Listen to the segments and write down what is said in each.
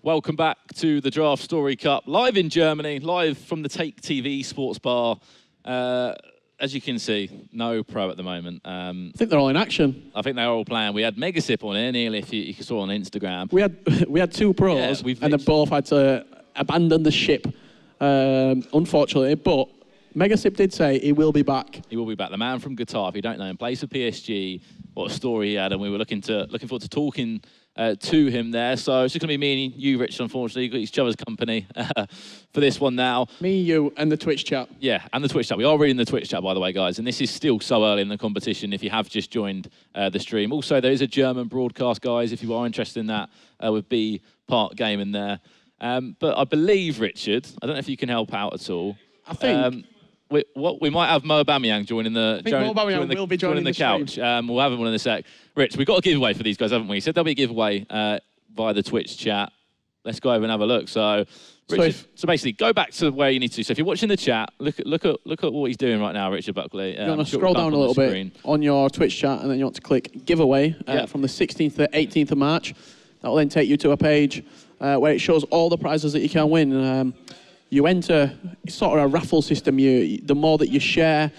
Welcome back to the DraftStory Cup, live in Germany, live from the Take TV sports bar. As you can see, no pro at the moment. I think they're all in action. I think they're all playing. We had Megasip on here, Neil, if you saw on Instagram. We had two pros, and they both had to abandon the ship, unfortunately. But Megasip did say he will be back. He will be back. The man from Qatar, if you don't know him, plays for PSG. What a story he had, and we were looking forward to talking to him there. So it's just going to be me and you, Rich, unfortunately. You've got each other's company for this one now. Me, you, and the Twitch chat. Yeah, and the Twitch chat. We are reading the Twitch chat, by the way, guys. And this is still so early in the competition if you have just joined the stream. Also, there is a German broadcast, guys, if you are interested in that, with B Part Game in there. But I believe, Richard, I don't know if you can help out at all. I think... we might have Mo Aubameyang joining the couch. We'll have him on in a sec. Rich, we've got a giveaway for these guys, haven't we? He said there'll be a giveaway via the Twitch chat. Let's go over and have a look. So, Richard, so basically, go back to where you need to. So if you're watching the chat, look at what he's doing right now, Richard Buckley. You want to scroll down a little bit on your Twitch chat, and then you want to click giveaway from the 16th to 18th of March. That will then take you to a page where it shows all the prizes that you can win. You enter sort of a raffle system. The more that you share,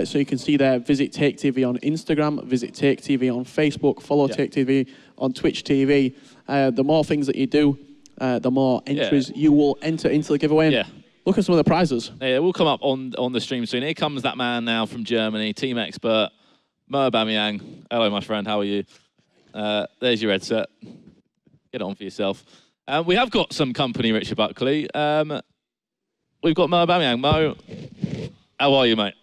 so you can see there, visit Take TV on Instagram, visit Take TV on Facebook, follow Take TV on Twitch TV. The more things that you do, the more entries you will enter into the giveaway. Look at some of the prizes. Yeah, we'll come up on the stream soon. Here comes that man now from Germany, team expert, Mo Aubameyang. Hello, my friend. How are you? There's your headset. Get it on for yourself. We have got some company, Richard Buckley. We've got Mo Aubameyang. Mo, how are you, mate?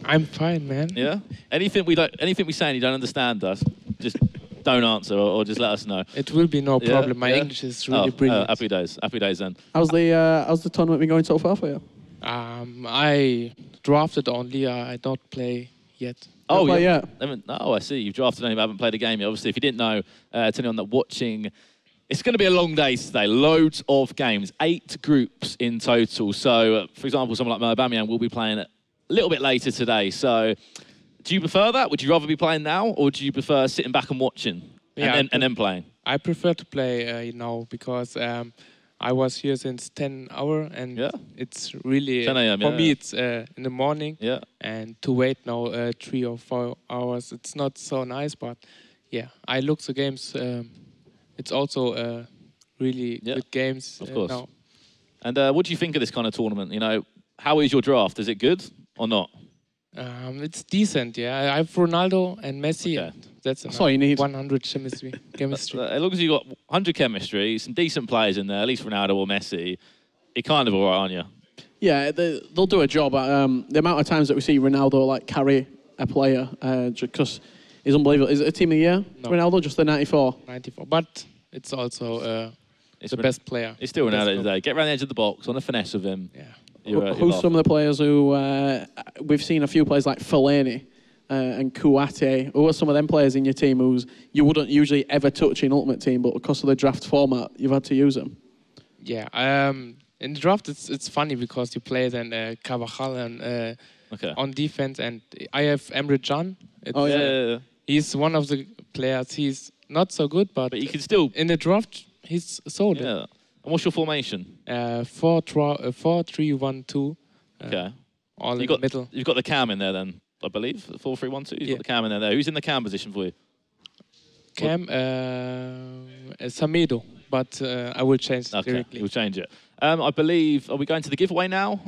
I'm fine, man. Yeah. Anything we say and you don't understand us, just don't answer or just let us know. It will be no problem. My English is really brilliant. Happy days. Happy days then. How's the tournament been going so far for you? I drafted only. I don't play yet. Oh yeah. Oh, I see. You've drafted only, but haven't played a game yet. Obviously, if you didn't know, to anyone that watching. It's going to be a long day today. Loads of games, 8 groups in total. So, for example, someone like Mo Aubameyang will be playing a little bit later today. So, do you prefer that? Would you rather be playing now, or do you prefer sitting back and watching and then playing? I prefer to play now because I was here since 10 hours, and it's really 10 a.m. For me. It's in the morning, and to wait now 3 or 4 hours, it's not so nice. But yeah, I look the games. It's also really good games of course. Now. And what do you think of this kind of tournament? You know, how is your draft? Is it good or not? It's decent, yeah. I have Ronaldo and Messi. Okay. That's all you need. 100 chemistry. As long as you've got 100 chemistry, some decent players in there, at least Ronaldo or Messi, you're kind of all right, aren't you? Yeah, they'll do a job. The amount of times that we see Ronaldo carry a player because he's unbelievable. Is it a team of the year? No. Ronaldo, just the 94? 94, but it's also the best player. It's still Ronaldo today. Get around the edge of the box, on a finesse with him. Yeah. Who's some of the players who... we've seen a few players like Fellaini and Kouate. Who are some of them players in your team who's you wouldn't usually ever touch in Ultimate Team, but because of the draft format, you've had to use them? Yeah. In the draft, it's funny because you play then Carvajal and on defense, and I have Emre Can. He's one of the players. He's not so good, but you can still... In the draft, he's sold. Yeah. And what's your formation? 4-3-1-2. Okay. All in the middle. You've got the cam in there then, I believe. 4-3-1-2. You've got the cam in there. Who's in the cam position for you? Cam, Samedo, but I will change directly. We'll change it. I believe, are we going to the giveaway now?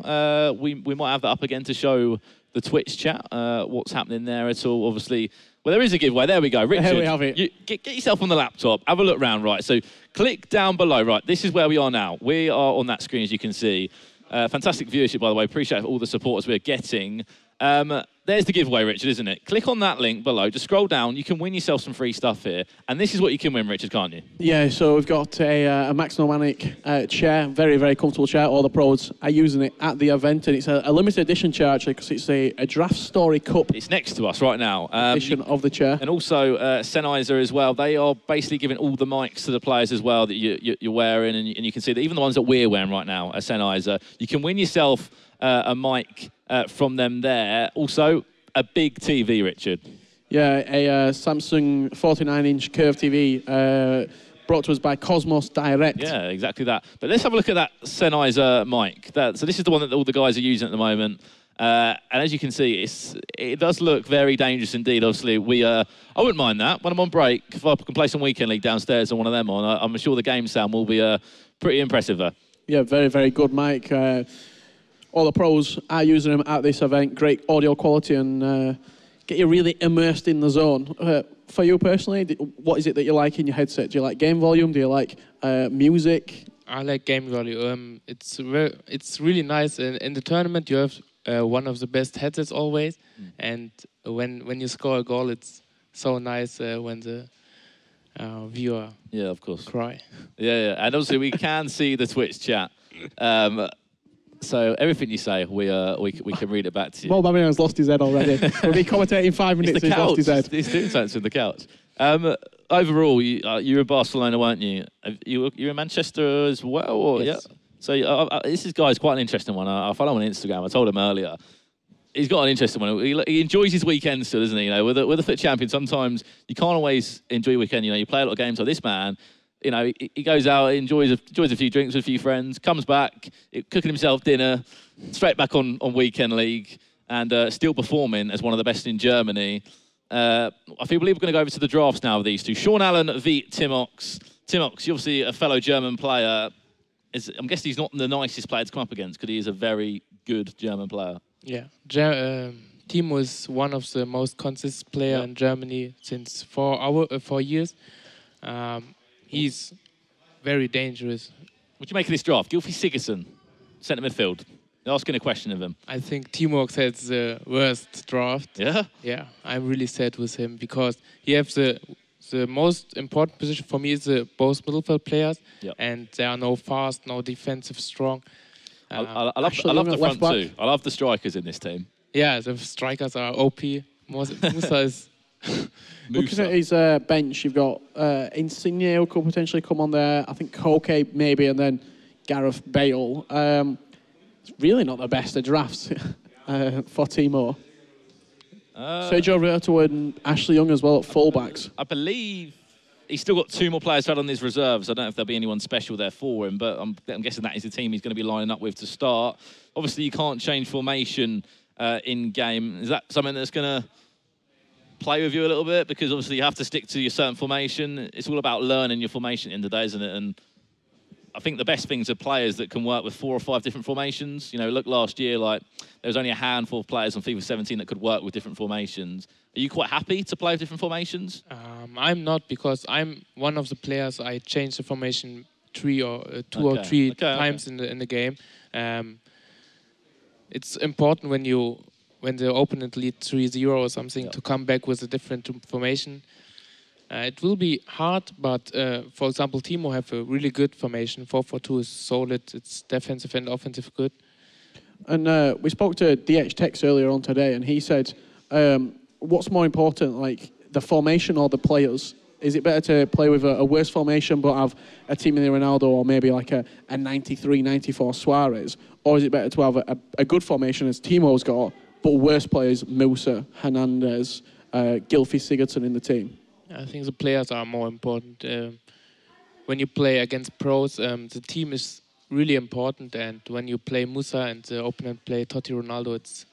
We might have that up again to show the Twitch chat, what's happening there at all. Obviously, well, there is a giveaway. There we go. Richard, here we have it. Get yourself on the laptop. Have a look round, right? So click down below. Right, this is where we are now. We are on that screen, as you can see. Fantastic viewership, by the way. Appreciate all the supporters we're getting. There's the giveaway, Richard, isn't it? Click on that link below. Just scroll down. You can win yourself some free stuff here. And this is what you can win, Richard, can't you? Yeah, so we've got a Max Nomanic chair, very, very comfortable chair. All the pros are using it at the event. And it's a limited edition chair, actually, because it's a DraftStory Cup. It's next to us right now. Edition of the chair. And also Sennheiser as well. They are basically giving all the mics to the players as well that you're wearing. And you can see that even the ones that we're wearing right now are Sennheiser. You can win yourself a mic from them there. Also, a big TV, Richard. Yeah, a Samsung 49-inch curved TV, brought to us by Cosmos Direct. Yeah, exactly that. But let's have a look at that Sennheiser mic. So this is the one that all the guys are using at the moment. And as you can see, it does look very dangerous indeed. Obviously, I wouldn't mind that. When I'm on break, if I can play some Weekend League downstairs and one of them on, I'm sure the game sound will be pretty impressive. Yeah, very, very good mic. All the pros are using them at this event. Great audio quality and get you really immersed in the zone. For you personally, what is it that you like in your headset? Do you like game volume? Do you like music? I like game volume. It's really nice. In the tournament, you have one of the best headsets always, and when you score a goal, it's so nice when the viewer of course cry. Yeah, and obviously we can see the Twitch chat. So everything you say, we can read it back to you. Well, Babylon's lost his head already. We'll be commentating 5 minutes. He's lost his head. He's doing something with the couch. Overall, you were in Barcelona, weren't you? You were in Manchester as well, or yes. Yeah. So this guy's quite an interesting one. I follow him on Instagram. I told him earlier. He's got an interesting one. He enjoys his weekends still, doesn't he? You know, with a FUT champion, sometimes you can't always enjoy your weekend. You know, you play a lot of games like this man. You know, he goes out, enjoys a few drinks with a few friends, comes back, cooking himself dinner, straight back on Weekend League, and still performing as one of the best in Germany. I believe we're going to go over to the drafts now with these two. Sean Allen v TimoX. TimoX, you're obviously a fellow German player. I'm guessing he's not the nicest player to come up against because he is a very good German player. Yeah, Timo is one of the most consistent players in Germany since 4 years. He's very dangerous. What do you make of this draft? Gylfi Sigurdsson, centre midfield. Asking a question of him. I think TimoX has the worst draft. Yeah? Yeah, I'm really sad with him because he has the most important position for me is both midfield players, and there are no fast, no defensive strong. I love the front two. I love the strikers in this team. Yeah, the strikers are OP. Musa is... Looking at his bench, you've got Insigne who could potentially come on there. I think Koke maybe, and then Gareth Bale. It's really not the best of drafts for Timo. Sergio Roberto and Ashley Young as well at fullbacks. I believe he's still got 2 more players out on his reserves. I don't know if there'll be anyone special there for him, but I'm guessing that is the team he's going to be lining up with to start. Obviously, you can't change formation in game. Is that something that's going to play with you a little bit? Because obviously you have to stick to your certain formation. It's all about learning your formation in the day, isn't it? And I think the best things are players that can work with 4 or 5 different formations. You know, look last year, like there was only a handful of players on FIFA 17 that could work with different formations. Are you quite happy to play with different formations? I'm not, because I'm one of the players. I changed the formation 2 or 3 times in the game. It's important when the opponent leads 3-0 or something to come back with a different formation. It will be hard, but for example, Timo have a really good formation. 4-4-2 is solid. It's defensive and offensive good. And we spoke to DH Tex earlier on today, and he said, what's more important, like the formation or the players? Is it better to play with a worse formation but have a team in the Ronaldo or maybe like a 93, 94 Suarez? Or is it better to have a good formation as Timo's got, but worse players, Musa, Hernandez, Gylfi Sigurdsson in the team? I think the players are more important. When you play against pros, the team is really important. And when you play Musa and the opponent play Totti Ronaldo,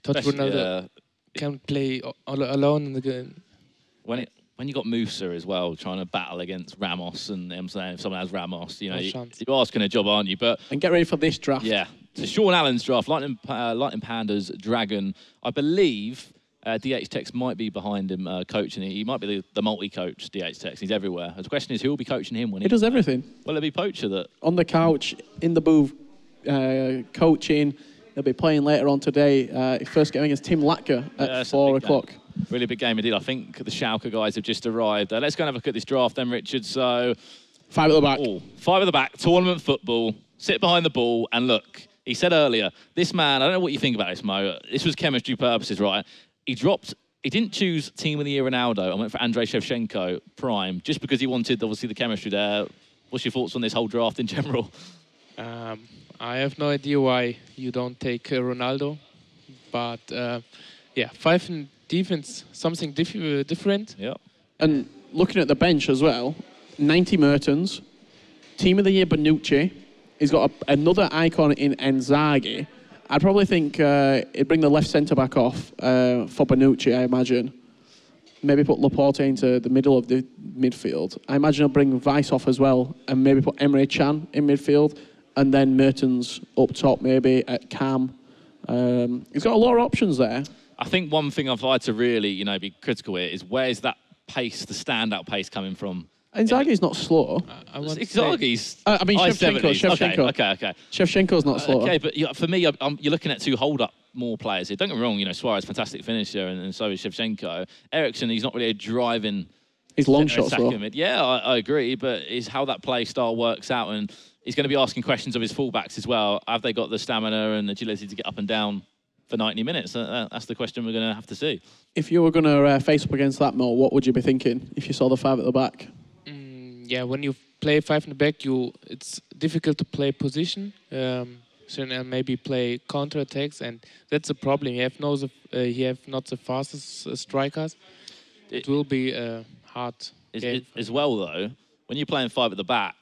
Ronaldo can play alone in the game. When you got Musa as well, trying to battle against Ramos, and I'm saying if someone has Ramos, you know, you're asking a job, aren't you? And get ready for this draft. Yeah. So Sean Allen's draft, Lightning Pandas, Dragonn. I believe DH Tex might be behind him coaching. He might be the multi-coach, DH Tex. He's everywhere. The question is, who will be coaching him when he does everything? Will it be Poacher that... On the couch, in the booth, coaching. He'll be playing later on today. His first game against Tim Latka at 4 o'clock. Really big game indeed. I think the Schalke guys have just arrived. Let's go and have a look at this draft then, Richard. So, 5 at the back. 5 at the back, tournament football, sit behind the ball, and look. He said earlier, this man, I don't know what you think about this, Mo. This was chemistry purposes, right? He didn't choose Team of the Year Ronaldo and went for Andrei Shevchenko, prime, just because he wanted, obviously, the chemistry there. What's your thoughts on this whole draft in general? I have no idea why you don't take Ronaldo. But, 5 in defense, something different. Yeah. And looking at the bench as well, 90 Mertens, Team of the Year Bonucci. He's got another icon in Inzaghi. I'd probably think he'd bring the left centre-back off for Bonucci, I imagine. Maybe put Laporte into the middle of the midfield. I imagine he'll bring Weiss off as well, and maybe put Emre Can in midfield, and then Mertens up top, maybe at cam. He's got a lot of options there. I think one thing I've tried to really, be critical here is where's that pace, the standout pace coming from? Inzaghi's not slow. Inzaghi's. I mean, Shevchenko. Okay. Shevchenko's not slow. Okay, but for me, you're looking at two hold-up more players here. Don't get me wrong, Suarez, fantastic finisher, and so is Shevchenko. Eriksen, he's not really a driving. His long shots, though. Yeah, I agree, but it's how that play style works out, and he's going to be asking questions of his fullbacks as well. Have they got the stamina and agility to get up and down for 90 minutes? That's the question we're going to have to see. If you were going to face up against that, Mo, what would you be thinking if you saw the five at the back? Yeah, when you play five in the back, it's difficult to play position. So maybe play counter attacks, and that's a problem. You have not the fastest strikers. It will be hard. As well, though, when you're playing five at the back,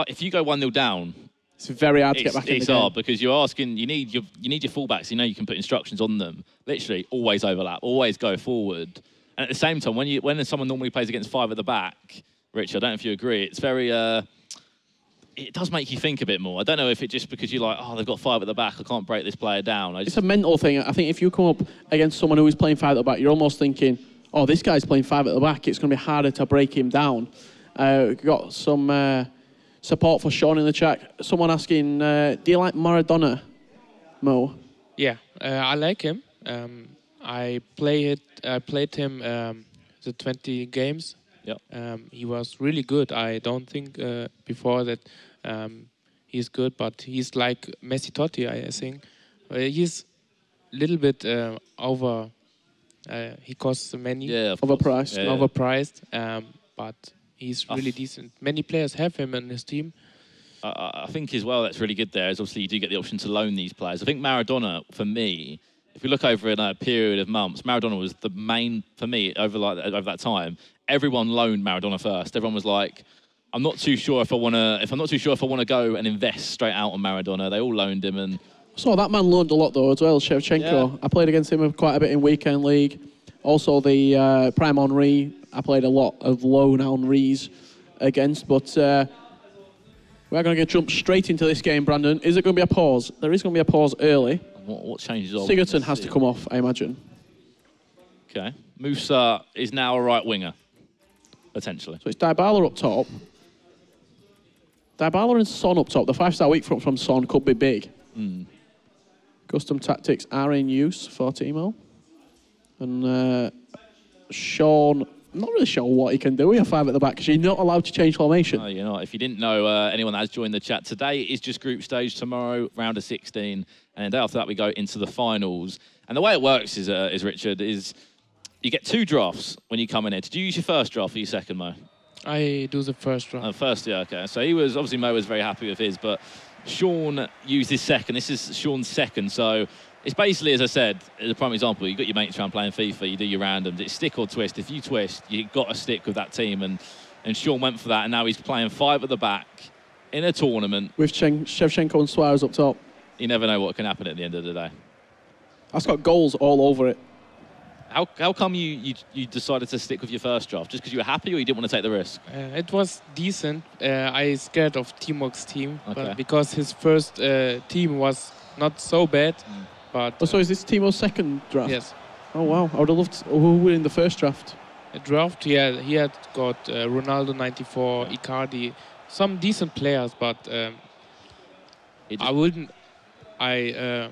if you go 1-0 down, it's very hard to get back in the game. It's hard because you're asking. You need your fullbacks. You can put instructions on them. Literally, always overlap, always go forward. And at the same time, when someone normally plays against five at the back, Rich, I don't know if you agree. It's very. It does make you think a bit more. I don't know if it's just because you're like, they've got five at the back, I can't break this player down. It's a mental thing. I think if you come up against someone who is playing five at the back, you're almost thinking, this guy's playing five at the back, it's going to be harder to break him down. We've got some support for Sean in the chat. Someone asking, do you like Maradona, Mo? Yeah, I like him. I played him the 20 games. Yep. He was really good. I don't think before that he's good, but he's like Messi Totti, I think. He's a little bit over. He costs many. Yeah, overpriced. Yeah. Overpriced, but he's really decent. Many players have him in his team. I think as well that's really good there is obviously you do get the option to loan these players. I think Maradona, for me, if we look over in a period of months, Maradona was the main, for me, over that time. Everyone loaned Maradona first. Everyone was like, I'm not too sure if I want to go and invest straight out on Maradona. They all loaned him, and so that man loaned a lot though as well. Shevchenko. Yeah. I played against him quite a bit in weekend league. Also the Prime Henry. I played a lot of loan Henrys against, but we're going to jump straight into this game, Brandon. Is it going to be a pause? There is going to be a pause early. What changes? Sigurdsson has to come off, I imagine. Okay. Musa is now a right winger. Potentially. So it's Dybala up top. Dybala and Son up top. The 5-star weak front from Son could be big. Custom tactics are in use for Timo. And Sean, I'm not really sure what he can do with a five at the back because you're not allowed to change formation. No, you're not. If you didn't know, anyone that has joined the chat, today is just group stage. Tomorrow, round of 16. And then the day after that, we go into the finals. And the way it works is Richard, is you get 2 drafts when you come in here. Did you use your first draft or your second, Mo? I do the first draft. First, yeah, okay. So obviously Mo was very happy with his, but Sean used his second. This is Sean's second. So it's basically, as I said, as a prime example, you've got your mates around playing FIFA, you do your randoms. It's stick or twist. If you twist, you've got to stick with that team. And Sean went for that, and now he's playing 5 at the back in a tournament. With Shevchenko and Suarez up top. You never know what can happen at the end of the day. That's got goals all over it. How come you decided to stick with your first draft? Just because you were happy or you didn't want to take the risk? It was decent. I scared of TimoX team, okay. But because his first team was not so bad. But so is this Timo's second draft? Yes. Oh wow! I would have loved. Who were in the first draft? A draft. He had got Ronaldo 94, Icardi, some decent players, but I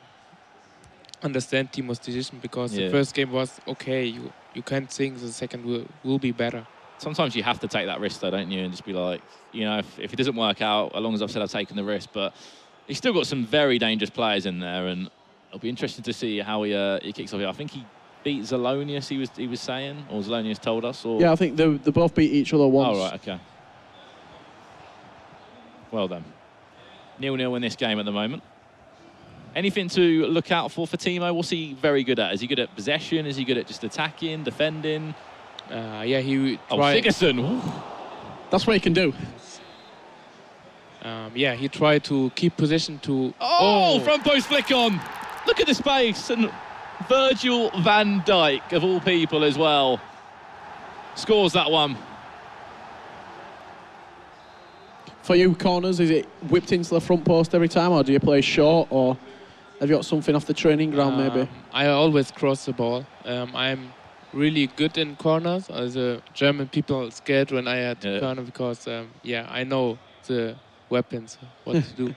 understand Timo's decision because the first game was okay. You can't think the second will be better. Sometimes you have to take that risk though, don't you? And just be like, if it doesn't work out, as long as I've said I've taken the risk. But he's still got some very dangerous players in there, and it'll be interesting to see how he kicks off here. I think he beat Zelonius, he was saying, or Zelonius told us. Or yeah, I think they both beat each other once. Oh, right, okay. Well done. 0-0 in this game at the moment. Anything to look out for Timo? What's he very good at? Is he good at possession? Is he good at just attacking, defending? Yeah, he tried. Sigurdsson. That's what he can do. Yeah, he tried to keep position to... Oh, front post flick on. Look at the space. And Virgil van Dijk, of all people as well, scores that one. For you, corners, is it whipped into the front post every time, or do you play short, or have you got something off the training ground, maybe? I always cross the ball. I'm really good in corners. As a German, people are scared when I had corner because, yeah, I know the weapons, what to do.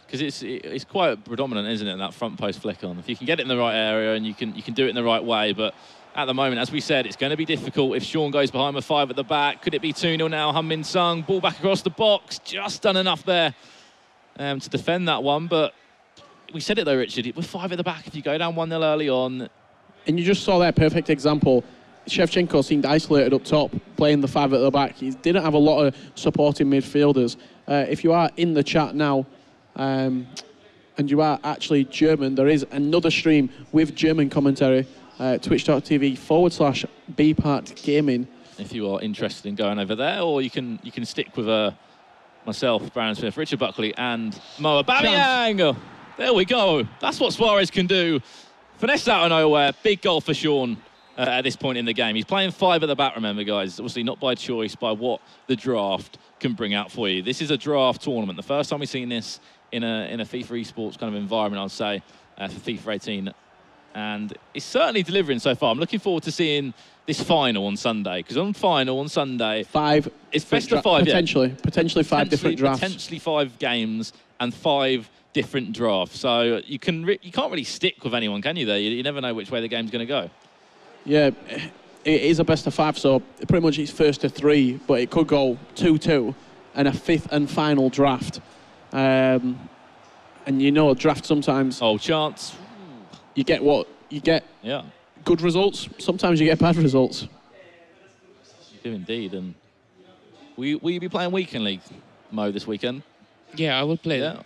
Because it's quite predominant, isn't it, that front post flick on. If you can get it in the right area and you can do it in the right way, but at the moment, as we said, it's going to be difficult if Sean goes behind with 5 at the back. Could it be 2-0 now? Heung-min Sung, ball back across the box, just done enough there to defend that one. But we said it though, Richard, with 5 at the back, if you go down 1-0 early on. And you just saw that perfect example. Shevchenko seemed isolated up top, playing the 5 at the back. He didn't have a lot of supporting midfielders. If you are in the chat now, and you are actually German, there is another stream with German commentary, twitch.tv/bpart gaming. If you are interested in going over there, or you can stick with myself, Brandon Smith, Richard Buckley, and Mo Aubameyang. There we go. That's what Suarez can do. Finesse out of nowhere. Big goal for Sean at this point in the game. He's playing 5 at the back, remember, guys. Obviously not by choice, by what the draft can bring out for you. This is a draft tournament. The first time we've seen this in a FIFA esports kind of environment, I'd say, for FIFA 18. And it's certainly delivering so far. I'm looking forward to seeing this final on Sunday, because on final on Sunday, 5. It's best of 5, potentially 5 different drafts, potentially 5 games and 5 different drafts. So you can't really stick with anyone, can you? There, you never know which way the game's going to go. Yeah, it is a best of 5, so pretty much it's first to 3, but it could go 2-2 and a 5th and final draft. And you know, draft sometimes. Oh, chance. You get what you get. Yeah. Good results. Sometimes you get bad results. You do indeed. And will you be playing weekend league, Mo, this weekend? Yeah, I will play. Yeah.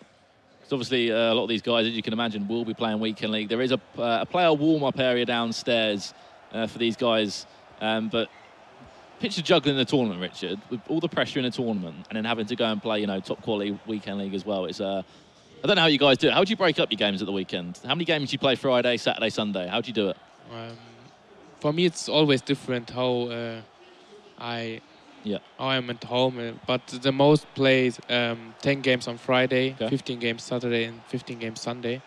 Because obviously a lot of these guys, as you can imagine, will be playing weekend league. There is a player warm-up area downstairs for these guys, but picture juggling the tournament, Richard, with all the pressure in a tournament, and then having to go and play, you know, top quality weekend league as well. It's I don't know how you guys do it. How do you break up your games at the weekend? How many games do you play Friday, Saturday, Sunday? How do you do it? For me, it's always different how I'm at home. But the most plays 10 games on Friday, 15 games Saturday, and 15 games Sunday.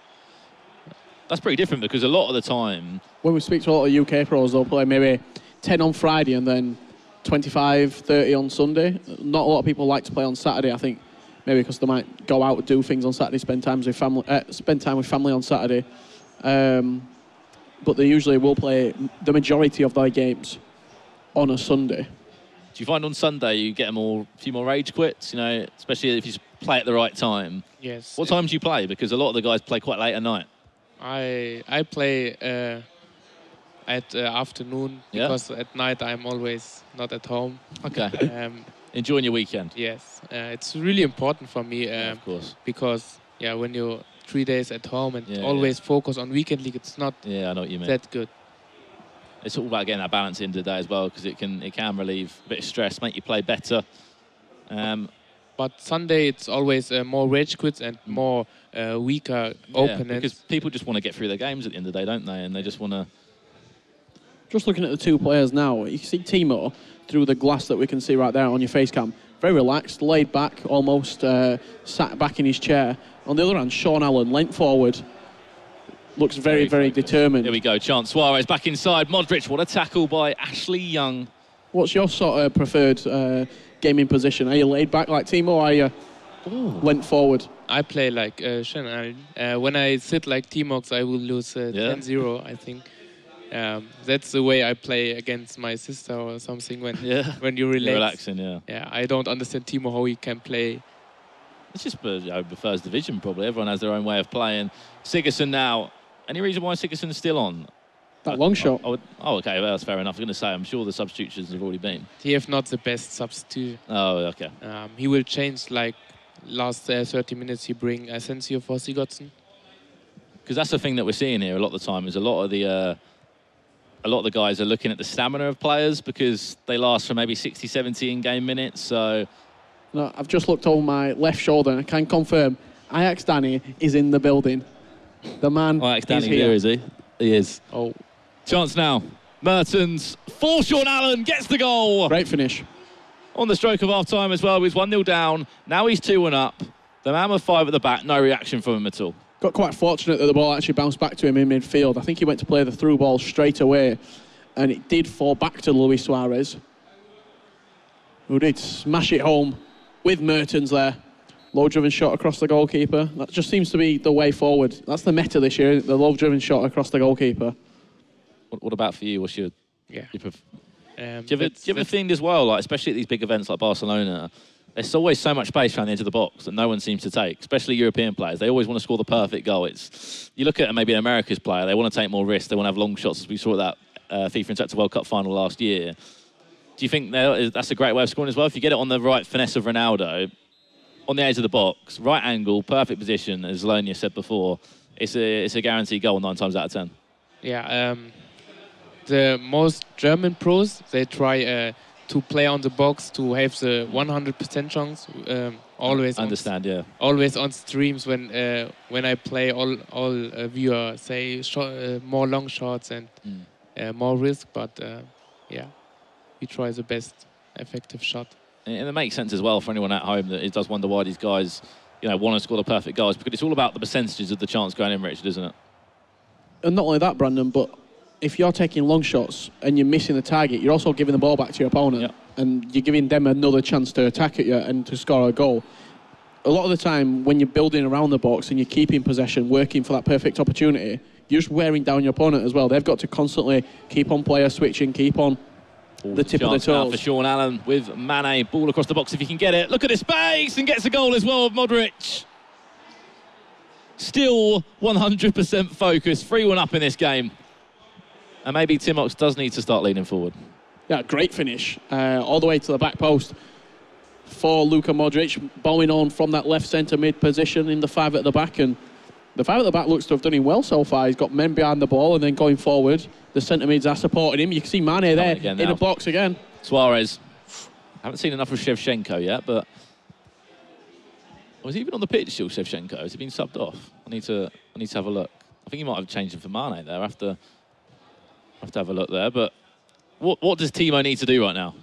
That's pretty different, because a lot of the time, when we speak to a lot of UK pros, they'll play maybe 10 on Friday and then 25, 30 on Sunday. Not a lot of people like to play on Saturday, I think. Maybe because they might go out and do things on Saturday, spend time with family on Saturday. But they usually will play the majority of their games on a Sunday. Do you find on Sunday you get a few more rage quits, you know, especially if you play at the right time? Yes. What time do you play? Because a lot of the guys play quite late at night. I play at afternoon, because at night I'm always not at home. Okay. Enjoying your weekend. Yes, it's really important for me. Of course. Because when you're 3 days at home and always focus on weekend league, it's not I know what you mean. that good. It's all about getting that balance into the day as well, because it can relieve a bit of stress, make you play better. But Sunday it's always more rage quits and more weaker opponents. Because people just want to get through their games at the end of the day, don't they? And they just want to. Just looking at the 2 players now, you can see Timo through the glass that we can see right there on your face cam. Very relaxed, laid back, almost sat back in his chair. On the other hand, Sean Allen, leant forward, looks very, very determined. Here we go, chance. Suarez back inside. Modric, what a tackle by Ashley Young. What's your sort of preferred gaming position? Are you laid back like Timo, or are you leant forward? I play like Sean Allen. When I sit like TimoX, I will lose 10-0, I think. That's the way I play against my sister or something when you relax. You're relaxing, Yeah, I don't understand Timo how he can play. It's just the first division, probably. Everyone has their own way of playing. Sigurdsson now. Any reason why Sigurdsson's still on? That long shot. Okay, well, that's fair enough. I'm going to say, I'm sure the substitutions have already been. He have not the best substitute. Oh, okay. He will change, like, last 30 minutes he bring Asensio for Sigurdsson. Because that's the thing that we're seeing here a lot of the time, is a lot of the a lot of the guys are looking at the stamina of players because they last for maybe 60, 70 in-game minutes. So, no, I've just looked over my left shoulder and I can confirm Ajax Danny is in the building. The man Ajax is Danny here. Is he? He is. Oh, chance now. Mertens for Sean Allen gets the goal. Great finish. On the stroke of half-time as well. He was 1-0 down. Now he's 2-1 up. The man with 5 at the back. No reaction from him at all. Got quite fortunate that the ball actually bounced back to him in midfield. I think he went to play the through ball straight away, and it did fall back to Luis Suarez, who did smash it home with Mertens there. Low-driven shot across the goalkeeper. That just seems to be the way forward. That's the meta this year, the low-driven shot across the goalkeeper. What about for you? What's your... Yeah. Do you ever think as well, like, especially at these big events like Barcelona, there's always so much space around the edge of the box that no one seems to take, especially European players. They always want to score the perfect goal. You look at maybe an America's player, they want to take more risks, they want to have long shots, as we saw at that FIFA Interactive World Cup final last year. Do you think that's a great way of scoring as well? If you get it on the right finesse of Ronaldo, on the edge of the box, right angle, perfect position, as Lonia said before, it's a guaranteed goal 9 times out of 10. Yeah, the most German pros, they try to play on the box to have the 100% chance. Always. Understand, yeah. Always on streams when I play, all viewers say more long shots and more risk, but yeah, we try the best effective shot. And it makes sense as well for anyone at home that it does wonder why these guys, want to score the perfect goals, because it's all about the percentages of the chance going in, Richard, isn't it? And not only that, Brandon, but if you're taking long shots and you're missing the target, you're also giving the ball back to your opponent. Yep. And you're giving them another chance to attack at you and to score a goal. A lot of the time, when you're building around the box and you're keeping possession, working for that perfect opportunity, you're just wearing down your opponent as well. They've got to constantly keep on player switching, keep on the tip of the toes. For Sean Allen with Mane, ball across the box if he can get it. Look at his space, and gets a goal as well of Modric. Still 100% focused, 3-1 up in this game. And maybe TimoX does need to start leaning forward. Yeah, great finish. All the way to the back post for Luka Modric, bowling on from that left centre mid position in the 5 at the back. And the 5 at the back looks to have done him well so far. He's got men behind the ball and then going forward. The centre mids are supporting him. You can see Mane there in the box again. Suarez. Haven't seen enough of Shevchenko yet, but... Was he even on the pitch still, Shevchenko? Has he been subbed off? I need to have a look. I think he might have changed him for Mane there. I have to have a look there. But what does Timo need to do right now?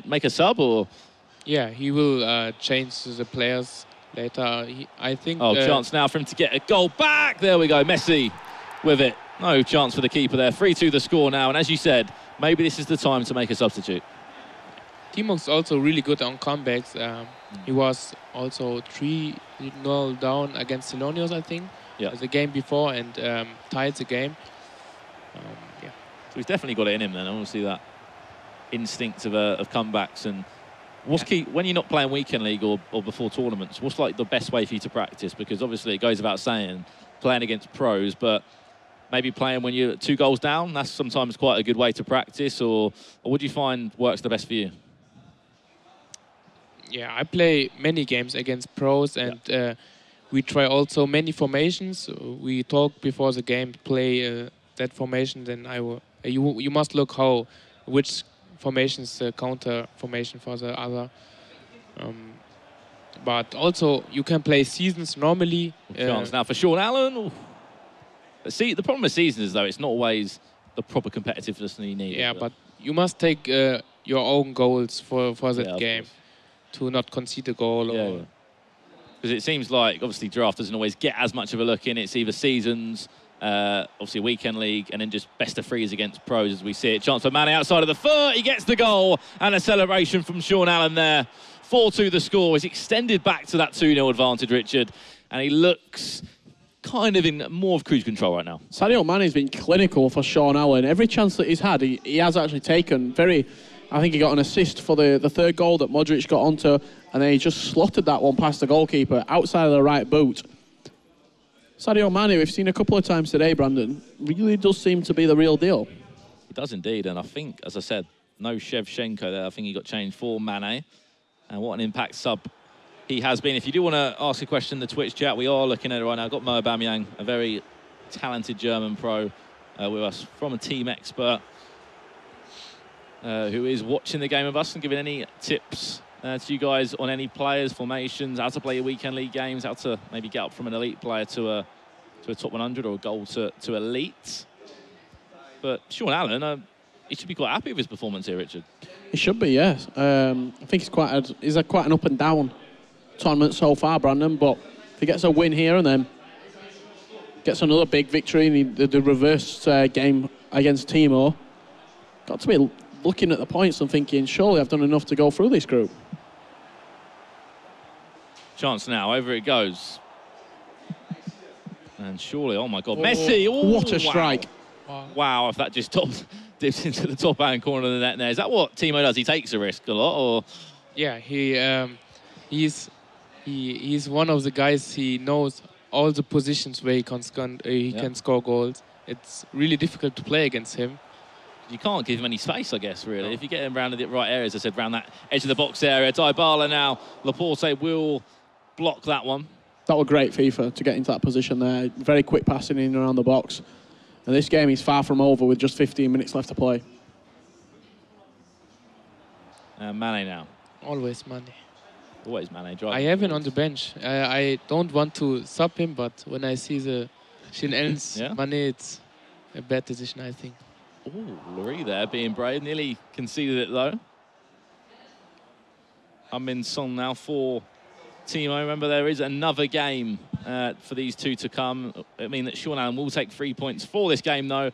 Make a sub or? Yeah, he will change the players later. I think. Oh, chance now for him to get a goal back. There we go. Messi with it. No chance for the keeper there. 3-2 the score now. And as you said, maybe this is the time to make a substitute. Timo's also really good on comebacks. He was also 3-0 down against Silonios, I think, the game before, and tied the game. Yeah. So he's definitely got it in him then. Obviously that instinct of comebacks. And what's key when you're not playing weekend league or before tournaments? What's like the best way for you to practice? Because obviously it goes without saying, playing against pros, but maybe playing when you're 2 goals down. That's sometimes quite a good way to practice. Or what do you find works the best for you? Yeah, I play many games against pros, and we try also many formations. We talk before the game, play that formation. Then you must look which formation is the counter formation for the other. But also you can play seasons normally. Now for Sean Allen. Ooh. But see, the problem with seasons is though it's not always the proper competitiveness that you need. Yeah, but you must take your own goals for that game. To not concede a goal. Because it seems like, obviously, draft doesn't always get as much of a look in. It's either seasons, obviously a weekend league, and then just best of 3s against pros as we see it. Chance for Mane outside of the foot. He gets the goal, and a celebration from Sean Allen there. 4-2 the score. He's extended back to that 2-0 advantage, Richard. And he looks kind of in more of cruise control right now. Sadio Mane's been clinical for Sean Allen. Every chance that he's had, he has actually taken. I think he got an assist for the 3rd goal that Modric got onto, and then he just slotted that one past the goalkeeper outside of the right boot. Sadio Mane, we've seen a couple of times today, Brandon, really does seem to be the real deal. He does indeed, and I think, as I said, no Shevchenko there. I think he got changed for Mane, and what an impact sub he has been. If you do want to ask a question in the Twitch chat, we are looking at it right now. I've got Mo Aubameyang, a very talented German pro, with us from a team expert who is watching the game with us and giving any tips to you guys on any players, formations, how to play your weekend league games, how to maybe get up from an elite player to a top 100 or a goal to elite. But Sean Allen, he should be quite happy with his performance here, Richard. He should be, yes. I think he's had quite an up and down tournament so far, Brandon, but if he gets a win here and then gets another big victory in the reverse game against Timo, got to be looking at the points and thinking, surely I've done enough to go through this group. Chance now, over it goes. And surely, oh my God, Messi! Oh, what a strike. Wow, if that just dips into the top-hand corner of the net there. Is that what Timo does? He takes a risk a lot, or? Yeah, he's one of the guys, he knows all the positions where he can score goals. It's really difficult to play against him. You can't give him any space, I guess, really. No. If you get him around the right areas, I said, around that edge of the box area. Dybala now, Laporte will block that one. That was great, FIFA, to get into that position there. Very quick passing in around the box. And this game is far from over with just 15 minutes left to play. Mane now. Always Mane. Always Mane. I have him on the bench. I don't want to sub him, but when I see the Sean Allen's Mane, it's a bad decision, I think. Oh, Lurie there being brave. Nearly conceded it, though. I'm in Son now for Timo. Remember, there is another game for these two to come. I mean that Sean Allen will take 3 points for this game, though.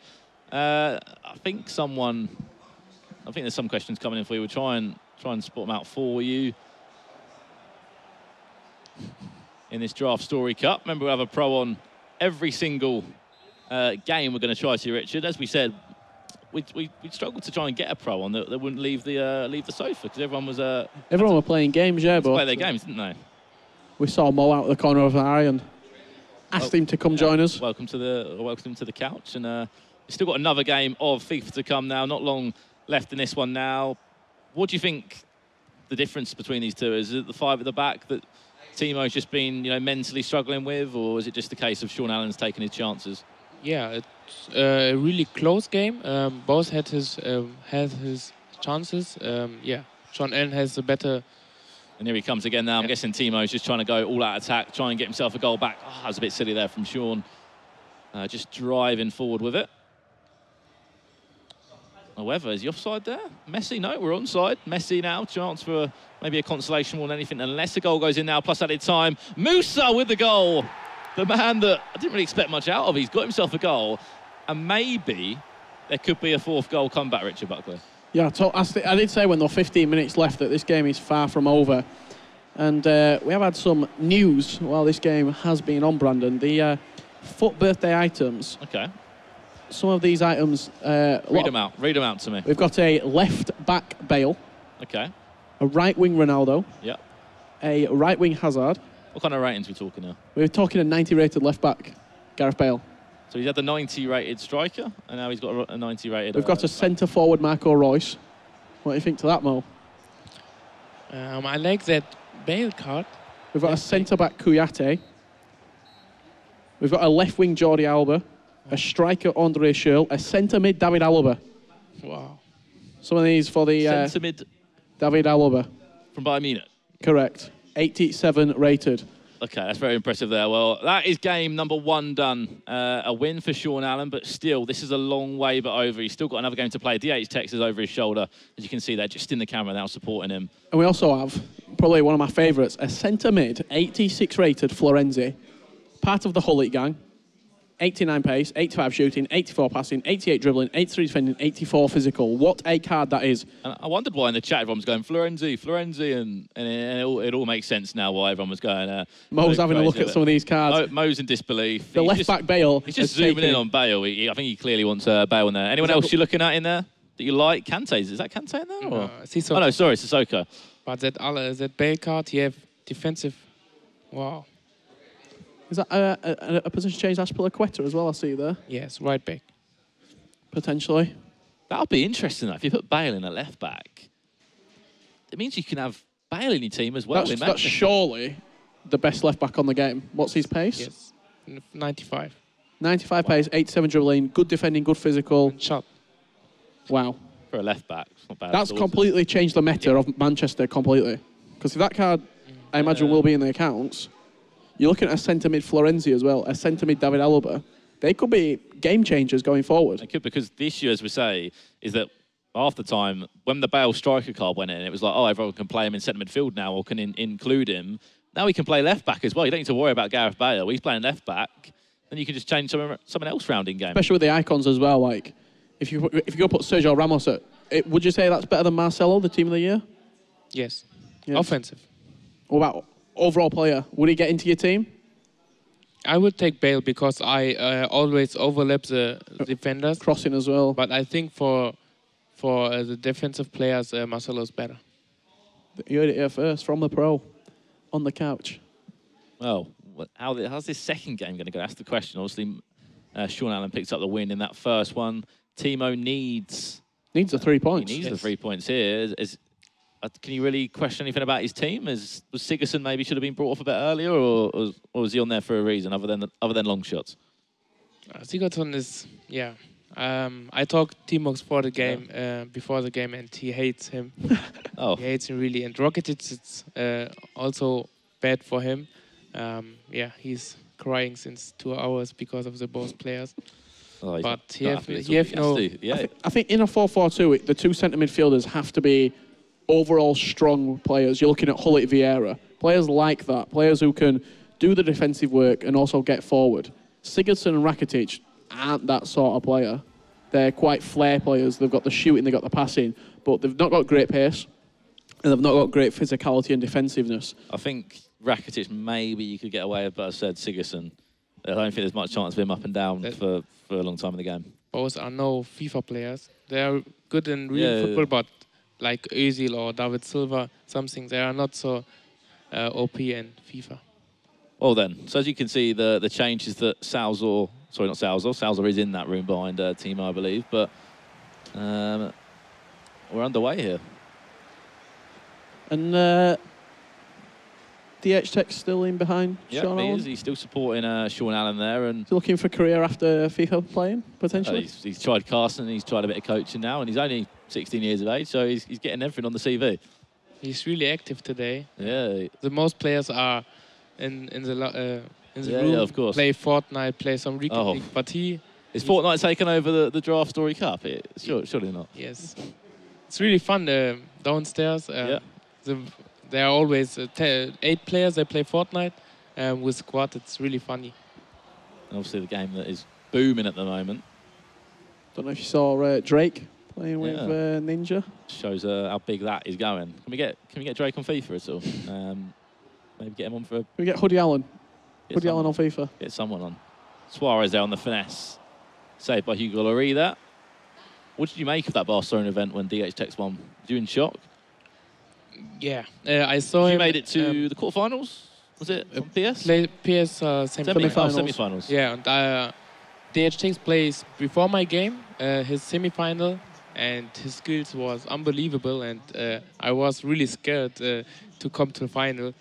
I think there's some questions coming in for you. We'll try and spot them out for you in this DraftStory Cup. Remember, we have a pro on every single game we're going to try to, Richard. As we said, we struggled to try and get a pro on that wouldn't leave the sofa, because everyone were playing games, yeah, but play their games, didn't they? We saw Mo out of the corner of the eye and asked him to come join us. Welcome to the couch, and we've still got another game of FIFA to come now. Not long left in this one now. What do you think the difference between these two is? Is it the five at the back that Timo's just been mentally struggling with, or is it just a case of Sean Allen's taking his chances? Yeah, it's a really close game. Both had his chances. Yeah, Sean Allen has a better. And here he comes again now. I'm guessing Timo's just trying to go all-out attack, try and get himself a goal back. Oh, that was a bit silly there from Sean. Just driving forward with it. However, is he offside there? Messi, no, we're onside. Messi now, chance for maybe a consolation more than anything, unless a goal goes in now, plus added time. Musa with the goal. The man that I didn't really expect much out of. He's got himself a goal. And maybe there could be a fourth goal comeback, Richard Buckley. Yeah, I did say when there were 15 minutes left that this game is far from over. And we have had some news while this game has been on, Brandon. The FUT birthday items. Okay. Some of these items... Read them out to me. We've got a left-back Bale. Okay. A right-wing Ronaldo. Yep. A right-wing Hazard. What kind of ratings are we talking now? We're talking a 90-rated left-back, Gareth Bale. So he's had the 90-rated striker, and now he's got a 90-rated... We've got a centre-forward Marco Reus. What do you think to that, Mo? I like that Bale card. We've got a centre-back Kouyaté. We've got a left-wing Jordi Alba. A striker Andre Schürrle. A centre-mid David Alaba. Wow. Some of these for the... centre-mid... David Alaba. From Bayern Munich. Correct. 87 rated. Okay, that's very impressive there. Well, that is game number 1 done. A win for Sean Allen, but still, this is a long way but over. He's still got another game to play. DH Tex is over his shoulder, as you can see there, just in the camera now, supporting him. And we also have, probably one of my favourites, a centre-mid, 86 rated Florenzi, part of the Hullet gang. 89 pace, 85 shooting, 84 passing, 88 dribbling, 83 defending, 84 physical. What a card that is. And I wondered why in the chat everyone was going Florenzi, and it all makes sense now why everyone was going... Mo's having a look at some of these cards. Mo's in disbelief. The left-back Bale. He's just zooming in on Bale. I think he clearly wants Bale in there. Anyone else you're looking at in there that you like? Kante's. Is that Kante in there? Or? Sissoko. Oh, no, sorry, Sissoko. But that Bale card, you have defensive... Wow. Is that a position change Aspilicueta as well, I see there? Yes, right back. Potentially. That would be interesting, though. If you put Bale in a left back, it means you can have Bale in your team as well. That's surely the best left back on the game. What's his pace? Yes, 95. 95 pace, 87 dribbling, good defending, good physical. And shot. Wow. For a left back, it's not bad. That's completely changed the meta of Manchester completely. Because if that card, I imagine, will be in the accounts, you're looking at a centre mid Florenzi as well, a centre mid David Alaba. They could be game changers going forward. They could, because the issue, as we say, is that half the time, when the Bale striker card went in, it was like, oh, everyone can play him in centre midfield now or can include him. Now he can play left back as well. You don't need to worry about Gareth Bale. He's playing left back. Then you can just change someone else round in game. Especially with the icons as well. Like, if you go put Sergio Ramos at it, would you say that's better than Marcelo, the team of the year? Yes. Offensive. What about overall player? Would he get into your team? I would take Bale because I always overlap the defenders. Crossing as well. But I think for the defensive players, Marcelo's better. You heard it here first from the pro, on the couch. Well, how's this second game going to go? That's the question. Obviously, Sean Allen picks up the win in that first one. Timo needs the 3 points. He needs the 3 points here. Can you really question anything about his team? Was Sigurdsson maybe should have been brought off a bit earlier, or was he on there for a reason other than long shots? Sigurdsson is I talked TimoX for the game before the game, and he hates him. He hates him really. And Rakitic, it's also bad for him. He's crying since 2 hours because of the both players. But he have no. I think in a 4-4-2, the two centre midfielders have to be overall strong players. You're looking at Hullet, Vieira, players like that, players who can do the defensive work and also get forward. Sigurdsson and Rakitic aren't that sort of player. They're quite flair players. They've got the shooting, they've got the passing, but they've not got great pace and they've not got great physicality and defensiveness. I think Rakitic maybe you could get away with, but I said Sigurdsson. I don't think there's much chance of him up and down for a long time in the game. Both are no FIFA players. They are good in real football, but like Özil or David Silva, they are not so OP in FIFA. Well then, so as you can see, the changes that Salzor is in that room behind Timo, I believe, but we're underway here. And DH Tech's still in behind Sean Allen? He's still supporting Sean Allen there. And looking for a career after FIFA playing, potentially? He's tried casting, he's tried a bit of coaching now, and he's only 16 years of age, so he's getting everything on the CV. He's really active today. Yeah. The most players are in the room, of course. Play Fortnite, play some Recon League, but is Fortnite taking over the DraftStory Cup? Surely not. Yes. It's really fun downstairs. There are always 8 players. They play Fortnite with squad. It's really funny. And obviously, the game that is booming at the moment. Don't know if you saw Drake playing with Ninja. Shows how big that is going. Can we get Drake on FIFA at all? Maybe get him on for. Can we get Hoodie Allen? Hoodie Allen on FIFA. Get someone on. Suarez there on the finesse. Saved by Hugo Lloris there. What did you make of that Barcelona event when DH Tech's won? Were you in shock? Yeah, I saw him. You made it to the quarterfinals? Was it on PS? PS semi-finals. Semi-finals. Yeah, and DH Tech's plays before my game, his semi-final, and his skills was unbelievable, and I was really scared to come to the final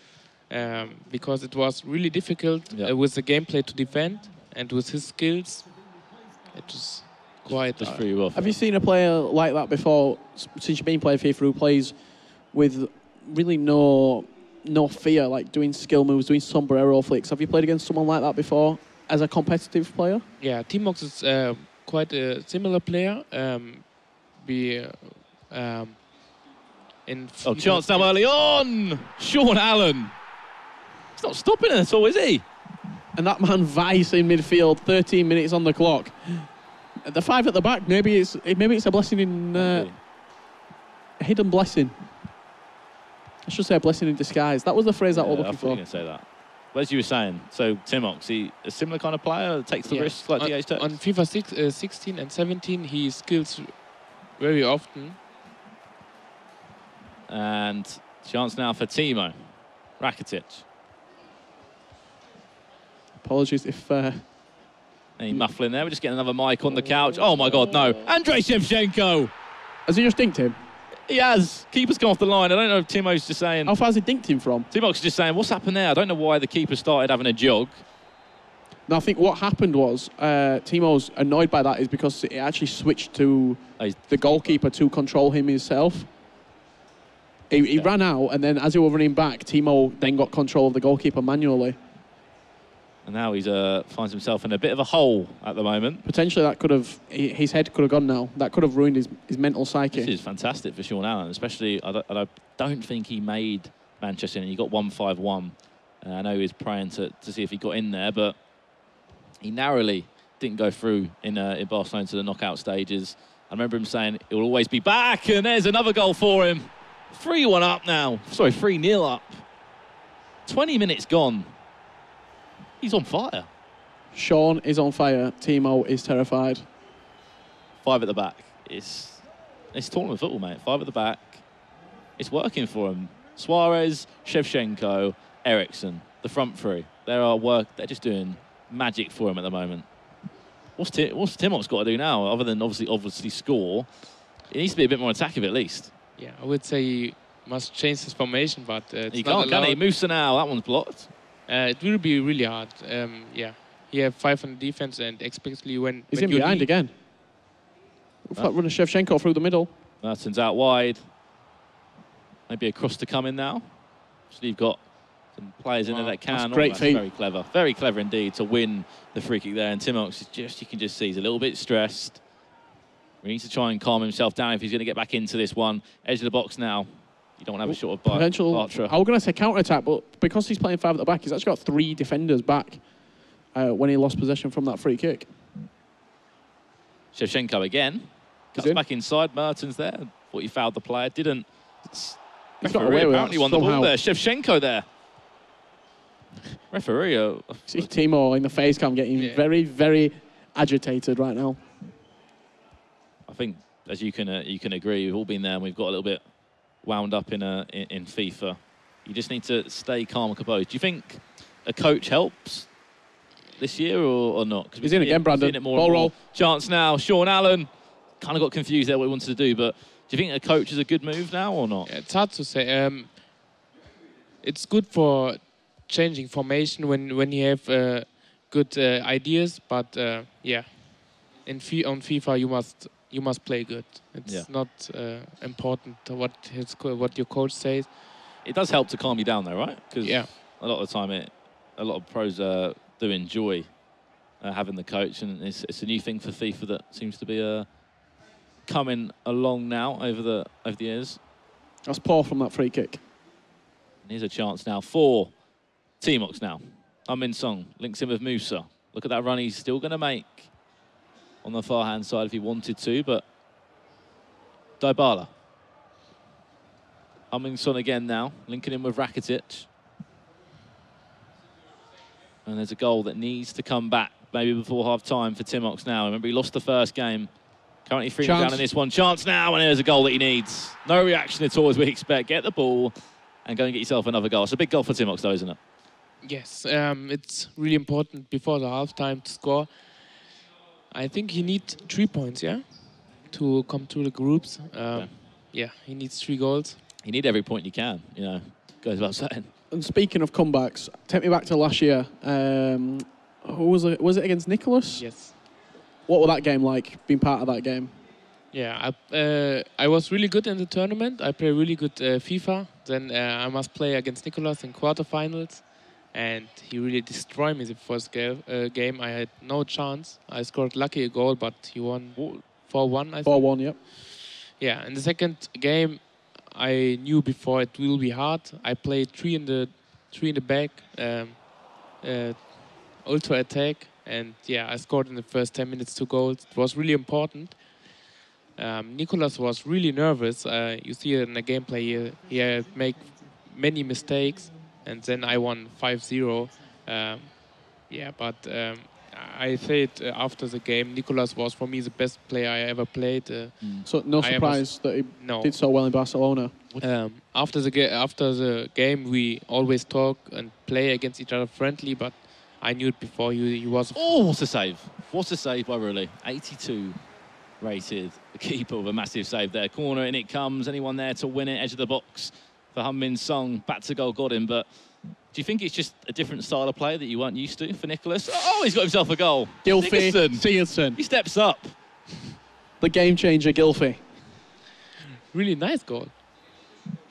because it was really difficult with the gameplay to defend, and with his skills, it was quite... Just threw you off. Have you seen a player like that before, since you've been playing FIFA, who plays with really no fear, like doing skill moves, doing sombrero flicks? Have you played against someone like that before as a competitive player? Yeah, TimoX is quite a similar player. Chance now early on! Sean Allen! He's not stopping it at all, is he? And that man Vice in midfield, 13 minutes on the clock. The 5 at the back, maybe it's a blessing in... a hidden blessing. I should say a blessing in disguise. That was the phrase that we're looking for. I was going to say that. But as you were saying, so TimoX, he a similar kind of player, takes the risks like DH Tech? On FIFA 16 and 17, he skills very often. And chance now for Timo. Rakitic. Apologies if... Any muffling there. We're just getting another mic on the couch. Oh, my God, no. Andrei Shevchenko. Has he just dinked him? He has. Keeper's gone off the line. I don't know if Timo's just saying... How far has he dinked him from? TimoX is just saying, what's happened there? I don't know why the keeper started having a jog. No, I think what happened was Timo's annoyed by that is because it actually switched to the goalkeeper to control him himself. He ran out, and then as he was running back, Timo then got control of the goalkeeper manually. And now he finds himself in a bit of a hole at the moment. Potentially that could have, his head could have gone now. That could have ruined his mental psyche. This is fantastic for Sean Allen, especially, I don't think he made Manchester, and he got 1-5-1. I know he was praying to see if he got in there, but he narrowly didn't go through in Barcelona to the knockout stages. I remember him saying it will always be back, and there's another goal for him. 3-1 up now. Sorry, 3-0 up. 20 minutes gone. He's on fire. Sean is on fire. Timo is terrified. 5 at the back. It's tournament football, mate. 5 at the back. It's working for him. Suarez, Shevchenko, Eriksson, the front three. They're just doing magic for him at the moment. What's TimoX got to do now, other than obviously score? It needs to be a bit more attacking at least. Yeah, I would say he must change his formation, but it's he not can't, can he? Musa now, that one's blocked. It will be really hard. Yeah, he have 5 on defense, and especially when he's in behind again. Run a Shevchenko through the middle. Mertens out wide. Maybe a cross to come in now. So you've got some players in there that can. That's great feat. Very clever indeed to win the free kick there. And TimoX is you can just see he's a little bit stressed. He needs to try and calm himself down if he's going to get back into this one. Edge of the box now. You don't want to have a short of potential. Bartra. I was going to say counter-attack, but because he's playing 5 at the back, he's actually got 3 defenders back when he lost possession from that free kick. Shevchenko again. Cuts back inside. Mertens there. Thought he fouled the player. Didn't. He's got away with apparently won the ball there. Shevchenko there. Referee. See Timo in the face cam getting very, very agitated right now. I think, as you can agree, we've all been there and we've got a little bit wound up in FIFA. You just need to stay calm and composed. Do you think a coach helps this year or not? He's in again, Brandon. Ball roll. Chance now. Sean Allen kind of got confused there what he wanted to do, but do you think a coach is a good move now or not? Yeah, it's hard to say. It's good for changing formation when you have good ideas, but yeah, on FIFA you must play good. It's not important what your coach says. It does help to calm you down though, right? Because a lot of the time a lot of pros do enjoy having the coach, and it's a new thing for FIFA that seems to be coming along now over the years. That's poor from that free kick. And here's a chance now for TimoX now. Min Song links in with Musa. Look at that run he's still going to make on the far hand side if he wanted to, but Dybala. Min Song again now, linking in with Rakitic. And there's a goal that needs to come back maybe before half-time for TimoX now. Remember, he lost the first game. Currently 3 down in this one. Chance now, and there's a goal that he needs. No reaction at all, as we expect. Get the ball and go and get yourself another goal. It's a big goal for TimoX, though, isn't it? Yes, it's really important before the half-time to score. I think he needs 3 points, to come through the groups. Yeah, he needs 3 goals. You need every point you can, goes without saying. And speaking of comebacks, take me back to last year. Who was it? Was it against Nicholas? Yes. What was that game like, being part of that game? Yeah, I was really good in the tournament. I played really good FIFA. Then I must play against Nicholas in quarterfinals. And he really destroyed me the first game. I had no chance. I scored lucky a goal, but he won 4-1, I think. 4-1, yep. Yeah, in the second game, I knew before it will be hard. I played 3 in the back, ultra attack, and yeah, I scored in the first 10 minutes 2 goals. It was really important. Nicholas was really nervous. You see it in the gameplay. He had made many mistakes, and then I won 5-0. Yeah, but I said after the game, Nicholas was for me the best player I ever played. So no surprise that he did so well in Barcelona. After the game, we always talk and play against each other friendly, but I knew it before. He was. Oh, what a save! What a save by Rulli. 82 rated. The keeper with a massive save there. Corner, and it comes. Anyone there to win it? Edge of the box for Heung-min Son. Back to goal got him, but do you think it's just a different style of play that you weren't used to for Nicholas? Oh, he's got himself a goal. Gylfi Sigurdsson. He steps up. The game changer, Gylfi. Really nice goal.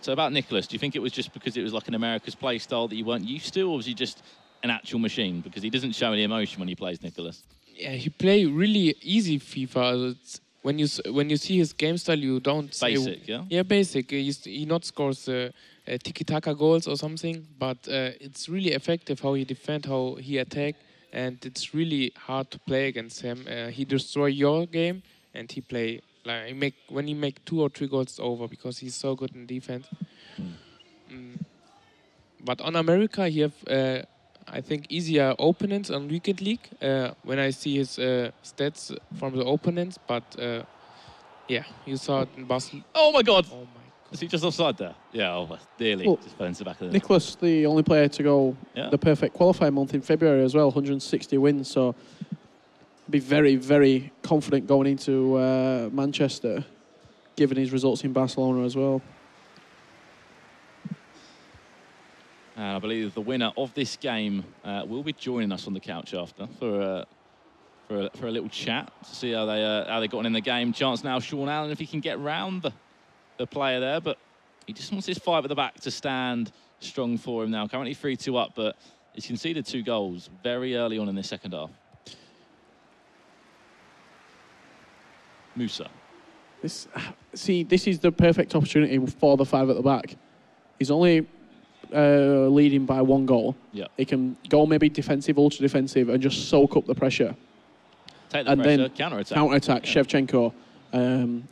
So about Nicholas, do you think it was just because it was like an America's play style that you weren't used to, or was he just an actual machine? Because he doesn't show any emotion when he plays Nicholas. Yeah, he play really easy FIFA. It's, when you see his game style, you don't basic, yeah. Yeah, basic. He not scores tiki-taka goals or something, but it's really effective how he defend, how he attack, and it's really hard to play against him. He destroy your game, and he play like when he make 2 or 3 goals, it's over because he's so good in defense. But on America, he have I think easier opponents on Weekend League when I see his stats from the opponents. But yeah, you saw it in Barcelona. Oh my God! Oh my God! Is he just offside there? Yeah, nearly. Well, just fell into the back of the net. Nicholas, the only player to go the perfect qualifying month in February as well, 160 wins. So be very, very confident going into Manchester, given his results in Barcelona as well. And I believe the winner of this game will be joining us on the couch after for a little chat to see how they got on in the game. Chance now, Sean Allen, if he can get round the player there, but he just wants his 5 at the back to stand strong for him now. Currently 3-2 up, but he's conceded 2 goals very early on in this second half. Musa. This is the perfect opportunity for the 5 at the back. He's only leading by 1 goal. Yeah. He can go maybe defensive, ultra defensive, and just soak up the pressure. Take the pressure, counter-attack. Counter-attack, yeah. Shevchenko.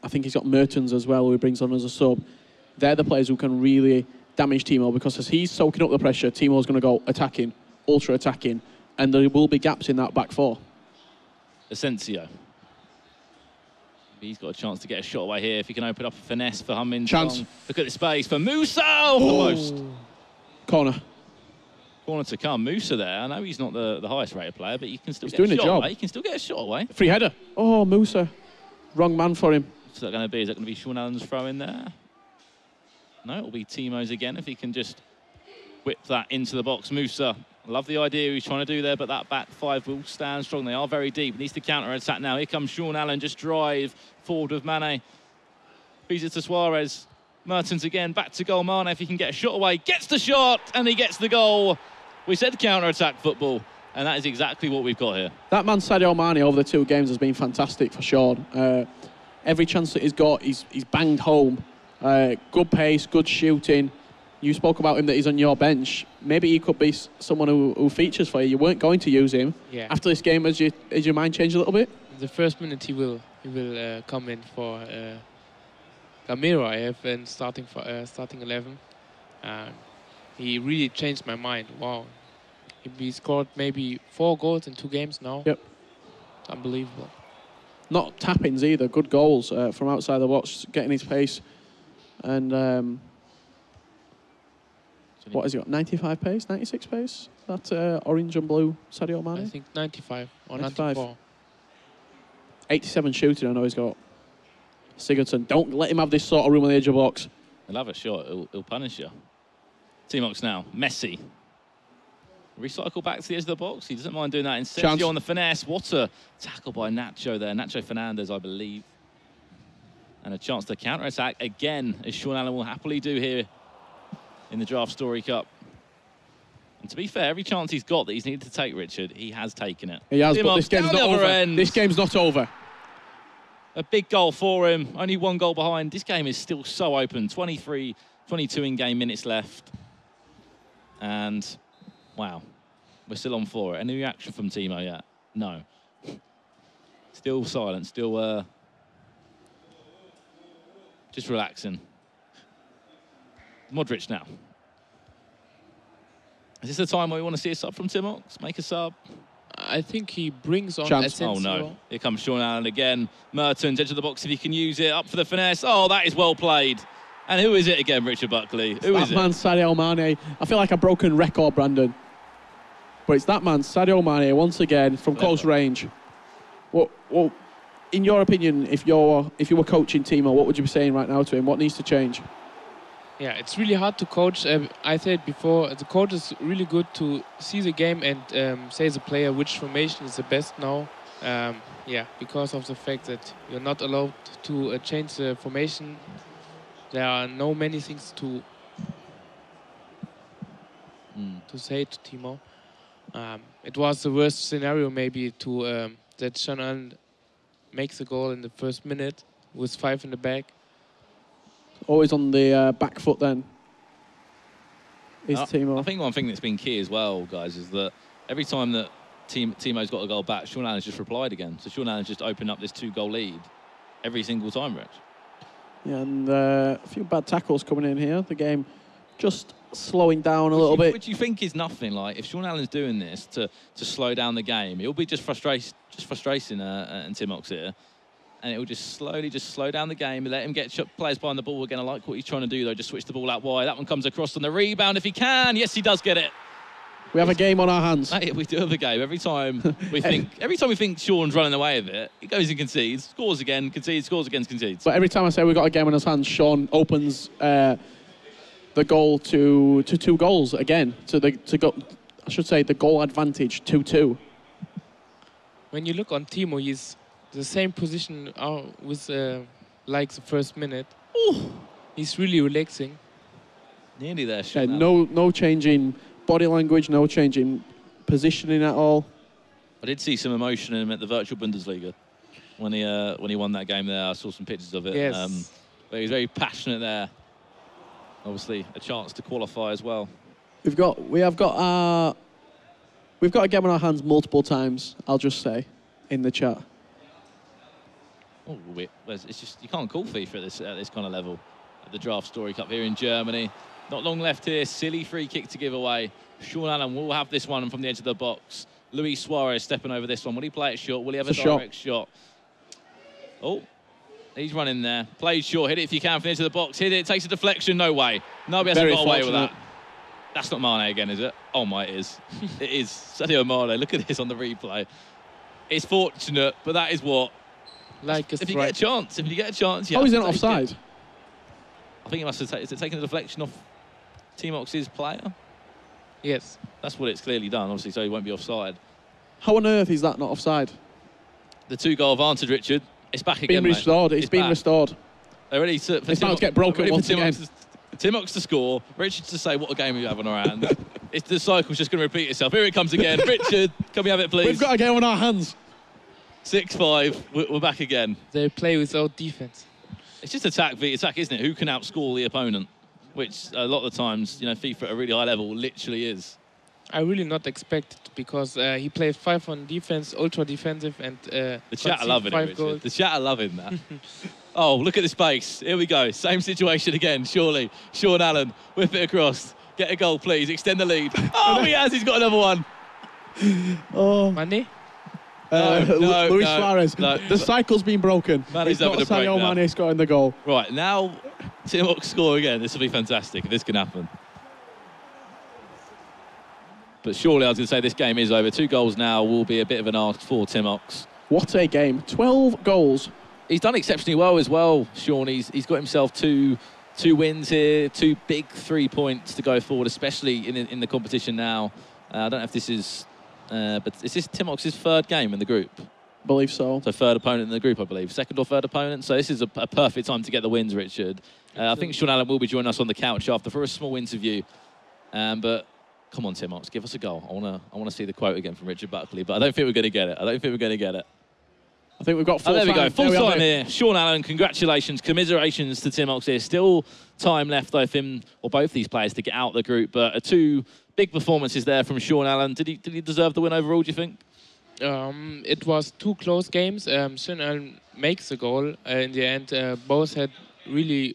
I think he's got Mertens as well, who he brings on as a sub. They're the players who can really damage Timo, because as he's soaking up the pressure, Timo's going to go attacking, ultra attacking, and there will be gaps in that back 4. Asensio. He's got a chance to get a shot away here if he can open up a finesse for Heung-min Son. Chance. Look at the space for Musa off the post. Corner to come. Musa there. I know he's not the highest rated player, but he can still get doing a shot job. away. He can still get a shot away. Free header. Oh, Musa. Wrong man for him. What's that going to be? Is that going to be Sean Allen's throw in there? No, it'll be Timo's again if he can just whip that into the box. Musa, love the idea he's trying to do there, but that back 5 will stand strong. They are very deep. Needs to counter-attack now. Here comes Sean Allen, just drive forward with Mane. Feeds it to Suarez. Mertens again, back to goal. Mane, if he can get a shot away, gets the shot, and he gets the goal. We said counter-attack football, and that is exactly what we've got here. That man, Sadio Mane, over the 2 games has been fantastic for Sean. Every chance that he's got, he's banged home. Good pace, good shooting. You spoke about him that he's on your bench. Maybe he could be someone who features for you. You weren't going to use him. Yeah. After this game, has your mind changed a little bit? In the first minute, he will come in for Gamero. I have been starting 11. He really changed my mind. Wow. He scored maybe 4 goals in 2 games now. Yep. It's unbelievable. Not tap-ins either. Good goals from outside the box, getting his pace. And what has he got? 95 pace, 96 pace? That orange and blue Sadio Mane? I think 95 or 95. 94. 87 shooting, I know he's got. Sigurdsson, don't let him have this sort of room on the edge of the box. He'll have a shot. He'll punish you. TimoX now. Messi. Recycle back to the edge of the box. He doesn't mind doing that. Incendio on the finesse. What a tackle by Nacho there. Nacho Fernandez, I believe. And a chance to counter-attack again, as Sean Allen will happily do here in the DraftStory Cup. And to be fair, every chance he's got that he's needed to take, Richard, he has taken it. He has, but this game's not over. This game's not over. A big goal for him. Only 1 goal behind. This game is still so open. 22 in-game minutes left. And, wow, we're still on for it. Any reaction from Timo yet? No. Still silent. Still just relaxing. Modric now. Is this the time where we want to see a sub from TimoX? Make a sub? I think he brings on Chance. Oh, no. Here comes Sean Allen again. Mertens, edge of the box if he can use it. Up for the finesse. Oh, that is well played. And who is it again, Richard Buckley? Who is it? That man, Sadio Mane. I feel like a broken record, Brandon. But it's that man, Sadio Mane, once again, from close range. Well, in your opinion, if you were coaching Timo, what would you be saying right now to him? What needs to change? Yeah, it's really hard to coach. I said before, the coach is really good to see the game and say the player which formation is the best now. Yeah, because of the fact that you're not allowed to change the formation. There are no many things to say to Timo. It was the worst scenario maybe to that Sean Allen makes a goal in the first minute with 5 in the back. Always on the back foot then. Is Timo. I think one thing that's been key as well, guys, is that every time that Timo's got a goal back, Sean Allen's just replied again. So Sean Allen's just opened up this 2-goal lead every single time, Rich. Yeah, and a few bad tackles coming in here. The game just slowing down a little bit. Which you think is nothing. Like, if Sean Allen's doing this to slow down the game, it'll be just frustrating and TimoX here. And it will just slowly slow down the game and let him get players behind the ball again. I like what he's trying to do, though. Just switch the ball out wide. That one comes across on the rebound if he can. Yes, he does get it. We have a game on our hands. Mate, we do have a game. Every time we think Sean's running away with it, he goes and concedes, scores again, concedes, scores again, concedes. But every time I say we've got a game on his hands, Sean opens the goal to 2 goals again. I should say the goal advantage 2-2. When you look on Timo, he's the same position with like the first minute. Ooh. He's really relaxing. Nearly there, Sean. No change in body language, no change in positioning at all. I did see some emotion in him at the virtual Bundesliga when he won that game there. I saw some pictures of it. Yes. But he was very passionate there. Obviously, a chance to qualify as well. We've got a game on our hands multiple times. I'll just say in the chat. Oh, it's just you can't call FIFA at this kind of level. At the DraftStory Cup here in Germany. Not long left here. Silly free kick to give away. Sean Allen will have this one from the edge of the box. Luis Suarez stepping over this one. Will he play it short? Will he have a direct shot? Oh, he's running there. Plays short. Hit it if you can from the edge of the box. Hit it. Takes a deflection. No way. No, he hasn't got away with that. That's not Mane again, is it? Oh my, it is. It is. Sadio Mane. Look at this on the replay. It's fortunate, but that is what. Like if you get a chance, yeah. Oh, he's in offside. I think he must have is it taking a deflection off TimoX's player? Yes. That's what it's clearly done, obviously, so he won't be offside. How on earth is that not offside? The 2-goal advantage, Richard. It's back again, restored. Mate. It's been restored. They're ready to get broken once again. TimoX to score, Richard to say what a game we have on our hands. The cycle's just going to repeat itself. Here it comes again. Richard, can we have it, please? We've got a game on our hands. 6-5, we're back again. They play without defense. It's just attack v attack, isn't it? Who can outscore the opponent? Which a lot of the times, FIFA at a really high level literally is. I really not expect it because he played 5 on defense, ultra defensive, and the chat are loving it, Richard. Goals. The chat are loving that. Oh, look at the space. Here we go. Same situation again, surely. Sean Allen, whip it across. Get a goal, please. Extend the lead. Oh, he has. He's got another one. Oh. Mane? No, Luis Suarez. No. The cycle's been broken. Mane's it's not Sadio Mane scoring the goal. Right, now TimoX score again. This will be fantastic if this can happen. But surely I was going to say this game is over. 2 goals now will be a bit of an ask for TimoX. What a game. 12 goals. He's done exceptionally well as well, Sean. He's got himself two wins here, 2 big 3 points to go forward, especially in the competition now. I don't know if this is... but is this TimoX's 3rd game in the group? I believe so. So 3rd opponent in the group, I believe. 2nd or 3rd opponent. So this is a perfect time to get the wins, Richard. I think Sean Allen will be joining us on the couch after for a small interview. But come on, TimoX, give us a goal. I want to see the quote again from Richard Buckley, but I don't think we're going to get it. I think we've got full time. There we go. Full time here. Sean Allen, congratulations. Commiserations to TimoX here. Still time left, though, for him or both these players to get out of the group. But 2 big performances there from Sean Allen. Did he deserve the win overall, do you think? It was 2 close games. Sean Allen makes the goal. In the end, both had really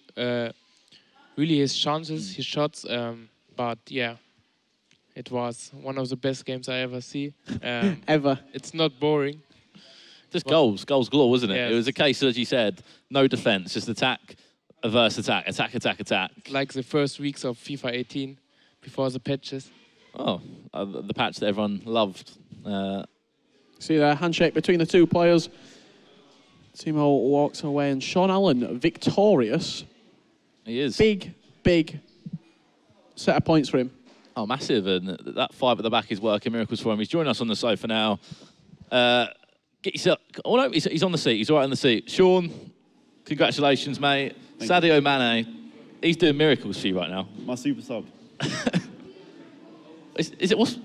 his chances, his shots. But yeah, it was one of the best games I ever see. Ever. It's not boring. Just goals galore, wasn't it? Yes. It was a case, as you said, no defence, just attack versus attack. Like the first weeks of FIFA 18 before the patches. Oh, the patch that everyone loved. See the handshake between the 2 players. Timo walks away and Sean Allen victorious. He is. Big big set of points for him. Oh, massive. And that 5 at the back is working miracles for him. He's joining us on the sofa now. Get yourself... Oh, no, he's on the seat. He's all right on the seat. Sean, congratulations, mate. Sadio Mane, he's doing miracles for you right now. My super sub. Is it... What,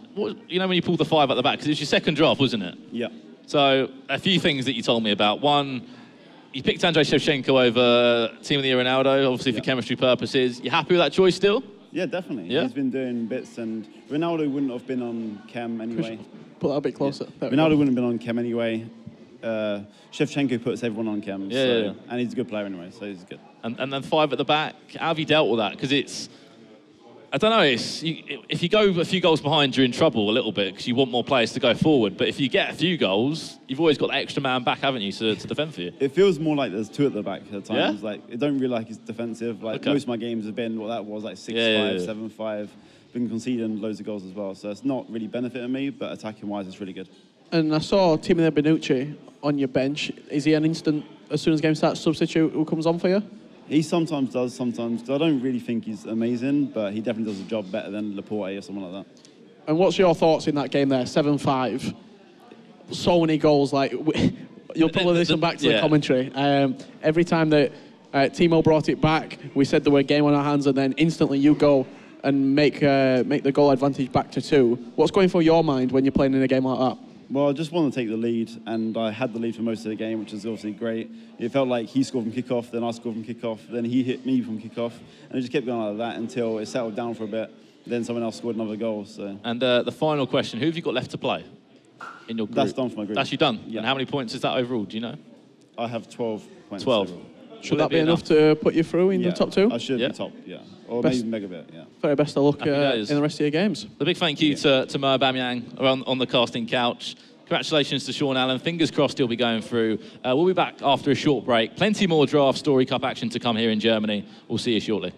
you know when you pulled the 5 at the back? Because it was your second draft, wasn't it? Yeah. So, a few things that you told me about. One, you picked Andrei Shevchenko over Team of the Year Ronaldo, obviously for chemistry purposes. You happy with that choice still? Yeah, definitely. Yeah. He's been doing bits, and Ronaldo wouldn't have been on chem anyway. Put that a bit closer. Yeah. Ronaldo wouldn't have been on chem anyway. Shevchenko puts everyone on chem. Yeah. And he's a good player anyway, so he's good. And then 5 at the back, how have you dealt with that? Because it's... I don't know, if you go a few goals behind, you're in trouble a little bit because you want more players to go forward. But if you get a few goals, you've always got the extra man back, haven't you, to defend for you? It feels more like there's 2 at the back at times. Yeah? Like, I don't really like it's defensive. Like, most of my games have been what that was, like 6-5, 7-5. Been conceding loads of goals as well. So it's not really benefiting me, but attacking-wise, it's really good. And I saw Timo Bonucci on your bench. Is he an instant, as soon as game starts, substitute who comes on for you? He sometimes does, sometimes. I don't really think he's amazing, but he definitely does the job better than Laporte or someone like that. And what's your thoughts in that game there? 7-5. So many goals. Like you'll probably listen back to the commentary. Every time that Timo brought it back, we said there were a game on our hands, and then instantly you go and make the goal advantage back to 2. What's going through your mind when you're playing in a game like that? Well, I just want to take the lead, and I had the lead for most of the game, which is obviously great. It felt like he scored from kickoff, then I scored from kickoff, then he hit me from kickoff, and it just kept going like that until it settled down for a bit. Then someone else scored another goal. So. And the final question: who have you got left to play in your group? That's done for my group. That's you done. Yeah. And how many points is that overall? Do you know? I have 12 points. 12. Overall. Should that be enough to put you through in the top 2? I should be top, or maybe mega bit, Very best of luck in the rest of your games. A big thank you to Mo Aubameyang on the casting couch. Congratulations to Sean Allen. Fingers crossed he'll be going through. We'll be back after a short break. Plenty more Draft Story Cup action to come here in Germany. We'll see you shortly.